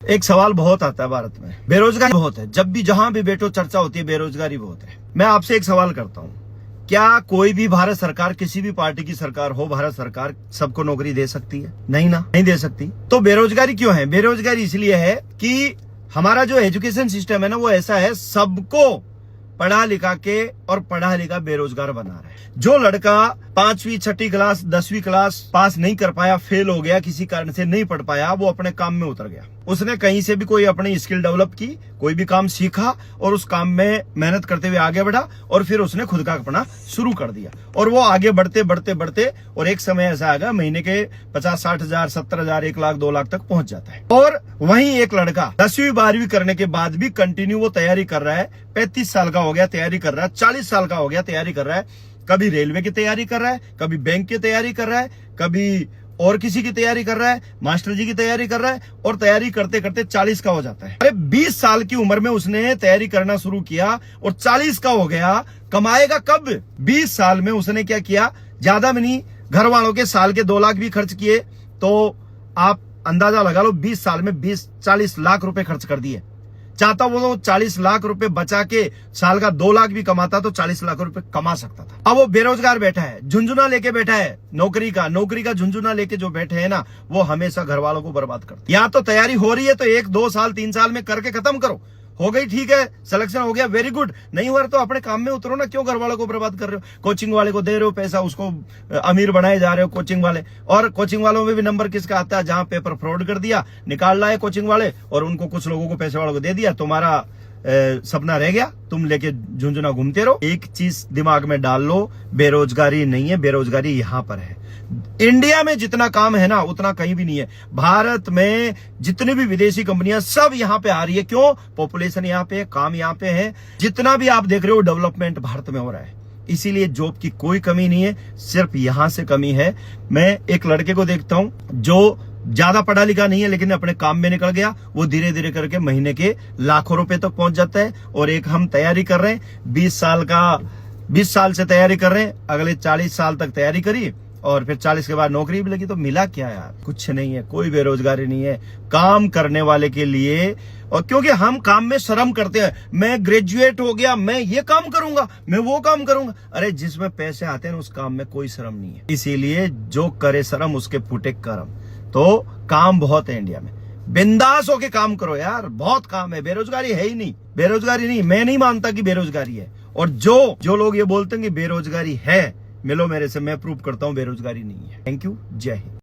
एक सवाल बहुत आता है भारत में, बेरोजगारी बहुत है। जब भी जहां भी बैठो चर्चा होती है बेरोजगारी बहुत है। मैं आपसे एक सवाल करता हूं, क्या कोई भी भारत सरकार, किसी भी पार्टी की सरकार हो, भारत सरकार सबको नौकरी दे सकती है? नहीं ना, नहीं दे सकती। तो बेरोजगारी क्यों है? बेरोजगारी इसलिए है कि हमारा जो एजुकेशन सिस्टम है ना, वो ऐसा है, सबको पढ़ा लिखा के और पढ़ा लिखा बेरोजगार बना रहा है। जो लड़का 5वीं 6ठी क्लास 10वीं क्लास पास नहीं कर पाया, फेल हो गया, किसी कारण से नहीं पढ़ पाया, वो अपने काम में उतर गया। उसने कहीं से भी कोई अपनी स्किल डेवलप की, कोई भी काम सीखा और उस काम में मेहनत करते हुए आगे बढ़ा और फिर उसने खुद का अपना शुरू कर दिया। और वो आगे बढ़ते बढ़ते बढ़ते और एक समय ऐसा आएगा महीने के 50-60 हजार 70 हजार 1 लाख 2 लाख तक पहुंच जाता है। और वहीं एक लड़का 10वीं 12वीं करने के बाद भी कंटिन्यू वो तैयारी कर रहा है, 35 साल का हो गया तैयारी कर रहा है, 40 साल का हो गया तैयारी कर रहा है, कभी रेलवे की तैयारी कर रहा है, कभी बैंक की तैयारी कर रहा है, कभी और किसी की तैयारी कर रहा है, मास्टर जी की तैयारी कर रहा है, और तैयारी करते करते 40 का हो जाता है। अरे 20 साल की उम्र में उसने तैयारी करना शुरू किया और 40 का हो गया, कमाएगा कब? 20 साल में उसने क्या किया? ज्यादा में नहीं, घर वालों के साल के 2 लाख भी खर्च किए, तो आप अंदाजा लगा लो 20 साल में 20-40 लाख रुपए खर्च कर दिए। चाहता वो 40 लाख रुपए बचा के साल का 2 लाख भी कमाता तो 40 लाख रुपए कमा सकता था। अब वो बेरोजगार बैठा है, झुंझुना लेके बैठा है, नौकरी का झुंझुना लेके जो बैठे हैं ना, वो हमेशा घर वालों को बर्बाद करते। या तो तैयारी हो रही है तो 1-2 साल 3 साल में करके खत्म करो, हो गई ठीक है, सिलेक्शन हो गया वेरी गुड, नहीं हुआ तो अपने काम में उतरो ना, क्यों घर वालों को बर्बाद कर रहे हो? कोचिंग वाले को दे रहे हो पैसा, उसको अमीर बनाए जा रहे हो कोचिंग वाले। और कोचिंग वालों में भी नंबर किसका आता है? जहां पेपर फ्रॉड कर दिया, निकाल लाए कोचिंग वाले और उनको कुछ लोगों को, पैसे वालों को दे दिया, तुम्हारा सपना रह गया, तुम लेके झुंझुना घूमते रहो। एक चीज दिमाग में डाल लो, बेरोजगारी नहीं है, बेरोजगारी यहां पर है। इंडिया में जितना काम है ना, उतना कहीं भी नहीं है। भारत में जितनी भी विदेशी कंपनियां सब यहां पे आ रही है, क्यों? पॉपुलेशन यहां पे है, काम यहां पे है। जितना भी आप देख रहे हो डेवलपमेंट भारत में हो रहा है, इसीलिए जॉब की कोई कमी नहीं है, सिर्फ यहां से कमी है। मैं एक लड़के को देखता हूं जो ज्यादा पढ़ा लिखा नहीं है लेकिन अपने काम में निकल गया, वो धीरे धीरे करके महीने के लाखों रुपए तक पहुंच जाता है। और एक हम तैयारी कर रहे हैं, 20 साल से तैयारी कर रहे हैं, अगले 40 साल तक तैयारी करी और फिर 40 के बाद नौकरी भी लगी, तो मिला क्या यार? कुछ नहीं है, कोई बेरोजगारी नहीं है काम करने वाले के लिए। और क्योंकि हम काम में शर्म करते हैं, मैं ग्रेजुएट हो गया, मैं ये काम करूंगा, मैं वो काम करूंगा। अरे जिसमें पैसे आते हैं उस काम में कोई शर्म नहीं है। इसीलिए जो करे शर्म उसके फूटे करम। तो काम बहुत है इंडिया में, बिंदास होके काम करो यार, बहुत काम है, बेरोजगारी है ही नहीं। बेरोजगारी नहीं, मैं नहीं मानता कि बेरोजगारी है। और जो लोग ये बोलते हैं कि बेरोजगारी है, मिलो मेरे से, मैं प्रूव करता हूं बेरोजगारी नहीं है। थैंक यू, जय हिंद।